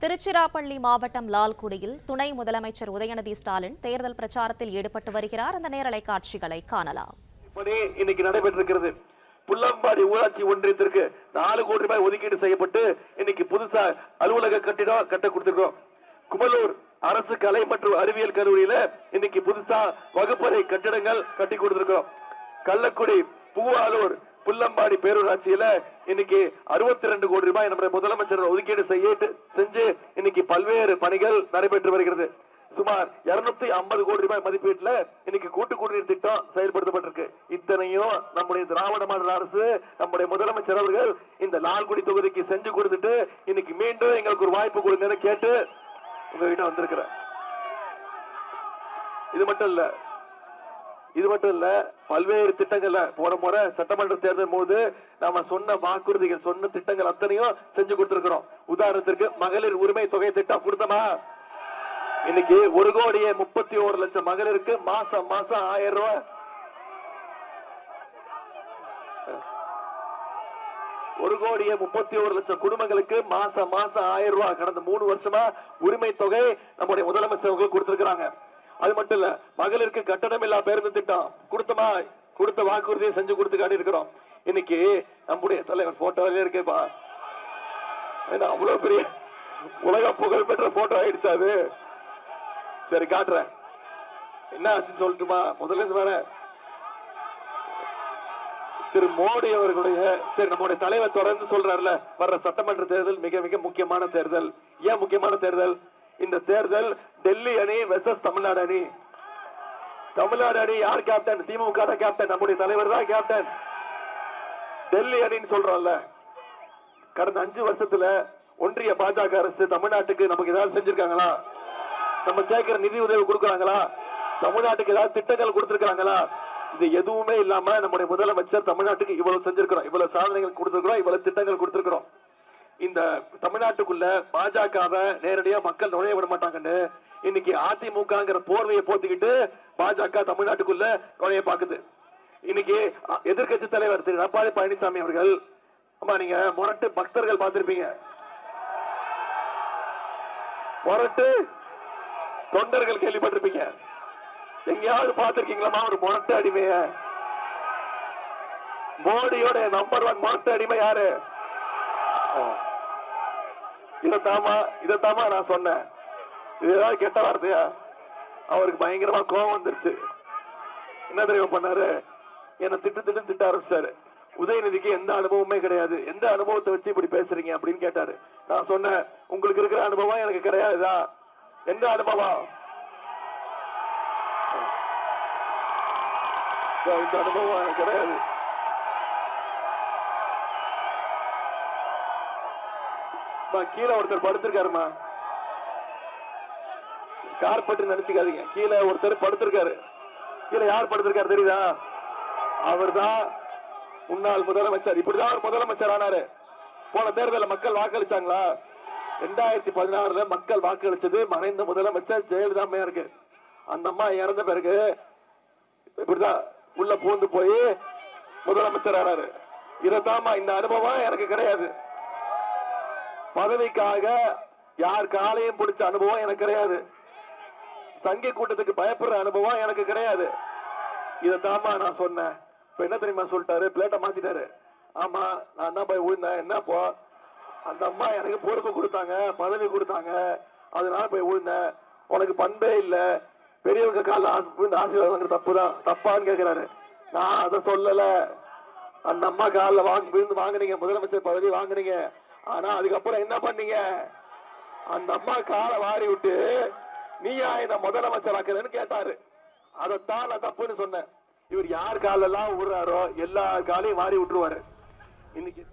திருச்சிராப்பள்ளி மாவட்டம் லால்குடியில் துணை முதலமைச்சர் உதயநிதி ஸ்டாலின் தேர்தல் பிரச்சாரத்தில் ஈடுபட்டு வருகிறார். அந்த நேரலை காட்சிகளை காணலாம். இன்னைக்கு நடைபெற்றிருக்கிறது. புல்லம்பாடி ஊராட்சி ஒன்றியத்திற்கு 4 கோடி ரூபாய் ஒதுக்கீடு செய்யப்பட்டு இன்னைக்கு புதுசா அலுவலக கட்டிடம் கட்ட கொடுத்திருக்கோம். குமலூர் அரசு கலை மற்றும் அறிவியல் கல்லூரியில இன்னைக்கு புதுசா வகுப்பறை கட்டிடங்கள் கட்டி கொடுத்திருக்கிறோம். கள்ளக்குடி பூவாலூர் புல்லம்பாடி பேரூராட்சியில இன்னைக்கு 62 கோடி ரூபாய் நம்முடைய முதலமைச்சர் ஒதுக்கீடு செஞ்சு இன்னைக்கு பல்வேறு பணிகள் நடைபெற்று வருகிறது. சுமார் 250 கோடி ரூபாய் மதிப்பீட்டுல இன்னைக்கு கூட்டு குடிநீர் திட்டம் செயல்படுத்தப்பட்டிருக்கு. இத்தனையும் நம்முடைய திராவிட மாடல் அரசு நம்முடைய முதலமைச்சர் அவர்கள் இந்த லால்குடி தொகுதிக்கு செஞ்சு கொடுத்துட்டு இன்னைக்கு மீண்டும் எங்களுக்கு ஒரு வாய்ப்பு கொடுங்கன்னு கேட்டு உங்ககிட்ட வந்திருக்கிறேன். இது மட்டும் இல்ல பல்வேறு திட்டங்கள்ல போன முறை சட்டமன்ற தேர்தல் போது நாம சொன்ன வாக்குறுதிகள் சொன்ன திட்டங்கள் அத்தனையும் செஞ்சு கொடுத்திருக்கிறோம். உதாரணத்திற்கு மகளிர் உரிமை தொகை திட்டம் கொடுத்தமா, இன்னைக்கு 1,31,00,000 மகளிருக்கு மாசம் 1000 ரூபாய், 1,31,00,000 குடும்பங்களுக்கு மாசம் 1000 ரூபாய் கடந்த 3 வருஷமா உரிமை தொகை நம்முடைய முதலமைச்சர் கொடுத்திருக்கிறாங்க. அது மட்டும் இல்ல மகளிருக்கு கட்டணம் இல்லா பேருந்து திட்டம் கொடுத்த வாக்குறுதியை செஞ்சு கொடுத்து காட்டி இருக்கிறோம். இன்னைக்கு நம்முடைய தலைவர் போட்டோல இருக்கேப்பா, அவ்வளவு பெரிய உலக புகழ் பெற்ற போட்டோ ஆயிடுச்சு. அது சரி காட்டுறேன், என்ன ஆச்சுன்னு சொல்லட்டுமா? முதல்ல வேற திரு மோடி அவர்களுடைய நம்முடைய தலைவர் தொடர்ந்து சொல்றாருல, வர்ற சட்டமன்ற தேர்தல் மிக மிக முக்கியமான தேர்தல். ஏன் முக்கியமான தேர்தல்? இந்த தேர்தல் டெல்லி அணி வெர்சஸ் தமிழ்நாடு அணி. தமிழ்நாடு அணி யார் கேப்டன்? திமுக தான் கேப்டன், நம்முடைய தலைவர் தான் கேப்டன். டெல்லி அணின்னு சொல்றோம்ல, கடந்த 5 வருஷத்துல ஒன்றிய பாஜக அரசு தமிழ்நாட்டுக்கு நமக்கு ஏதாவது செஞ்சிருக்காங்களா? நம்ம கேட்கிற நிதி உதவி கொடுக்கறாங்களா? தமிழ்நாட்டுக்கு ஏதாவது திட்டங்கள் கொடுத்திருக்காங்களா? இது எதுவுமே இல்லாம நம்முடைய முதலமைச்சர் தமிழ்நாட்டுக்கு இவ்வளவு செஞ்சிருக்கிறோம், இவ்வளவு சாதனைகள் கொடுத்திருக்கிறோம், இவ்வளவு திட்டங்கள் கொடுத்திருக்கிறோம். இந்த தமிழ்நாட்டுக்குள்ள பாஜகவை நேரடியா மக்கள் நுழைய விட மாட்டாங்கன்னு இன்னைக்கு அதிமுகங்கிற போர்வையை போத்திக்கிட்டு பாஜக தமிழ்நாட்டுக்குள்ள நுழைய பாக்குது. இன்னைக்கு எதிர்கட்சி தலைவர் திரு எடப்பாடி பழனிசாமி அவர்கள், ஆமா நீங்க முரட்டு பக்தர்கள் பார்த்திருப்பீங்க, முரட்டு தொண்டர்கள் கேள்விப்பட்டிருப்பீங்க. எங்கேயாவது பார்த்திருக்கீங்களா ஒரு முரட்டு அடிமைய? மோடியோட நம்பர் 1 முரட்டு அடிமை யாரு? இதத்தாமா நான் சொன்னேன். இது ஏதாவது கெட்ட வார்த்தையா? அவருக்கு பயங்கரமா கோபம் வந்துருச்சு. என்ன தெரியும் பண்ணாரு? என்ன திட்ட ஆரம்பிச்சாரு. உதயநிதிக்கு எந்த அனுபவமே கிடையாது, எந்த அனுபவத்தை வச்சு இப்படி பேசுறீங்க அப்படின்னு கேட்டாரு. நான் சொன்னேன், உங்களுக்கு இருக்கிற அனுபவம் எனக்கு கிடையாதுதா. எந்த அனுபவம்? இந்த அனுபவம் எனக்கு கிடையாது. கீழே ஒருத்தர் படுத்திருக்காருமா, கார்பெட் நினைச்சுக்காதீங்க. கீழே ஒருத்தர் படுத்திருக்காரு. கீழே யார் படுத்திருக்காரு தெரியுதா? அவர் தான் முன்னாள் முதலமைச்சர். இப்படிதான் ஒரு முதலமைச்சர் ஆனாரு. போன தேர்தலில் மக்கள் வாக்களிச்சாங்களா? 2016 மக்கள் வாக்களிச்சது மறைந்த முதலமைச்சர் ஜெயலலிதா அம்மையாருக்கு. அந்த அம்மா இறந்த பிறகு இப்படிதான் உள்ள பூந்து போய் முதலமைச்சர் ஆனாரு. இதத்தாமா இந்த அனுபவம் எனக்கு கிடையாது. பதவிக்காக யார் காலையும் பிடிச்ச அனுபவம் எனக்கு கிடையாது. சங்கி கூட்டத்துக்கு பயப்படுற அனுபவம் எனக்கு கிடையாது. இதத்தாமா நான் சொன்னேன். இப்ப என்ன தெரியுமா சொல்லிட்டாரு? பிளேட்டை மாத்திட்டாரு. ஆமா நான் தான் போய் விழுந்தேன். என்னப்போ? அந்த அம்மா எனக்கு பொறுப்பு கொடுத்தாங்க, பதவி கொடுத்தாங்க, அதனால போய் விழுந்தேன். உனக்கு பண்பே இல்ல, பெரியவங்க கால விழுந்து ஆசீர்வாதம் தப்புதான், தப்பான்னு கேட்கிறாரு. நான் அதை சொல்லல. அந்த அம்மா காலில் விழுந்து வாங்குனீங்க, முதலமைச்சர் பதவி வாங்குனீங்க. ஆனா அதுக்கப்புறம் என்ன பண்ணீங்க? அந்த அம்மா காலை வாரி விட்டு நீயா இந்த முதலமைச்சர் ஆக்குறேன்னு கேட்டாரு. அதைத்தான் நான் தப்புன்னு சொன்னேன். இவர் யார் காலெல்லாம் விடுறாரோ எல்லா காலையும் வாரி விட்டுருவாரு. இன்னைக்கு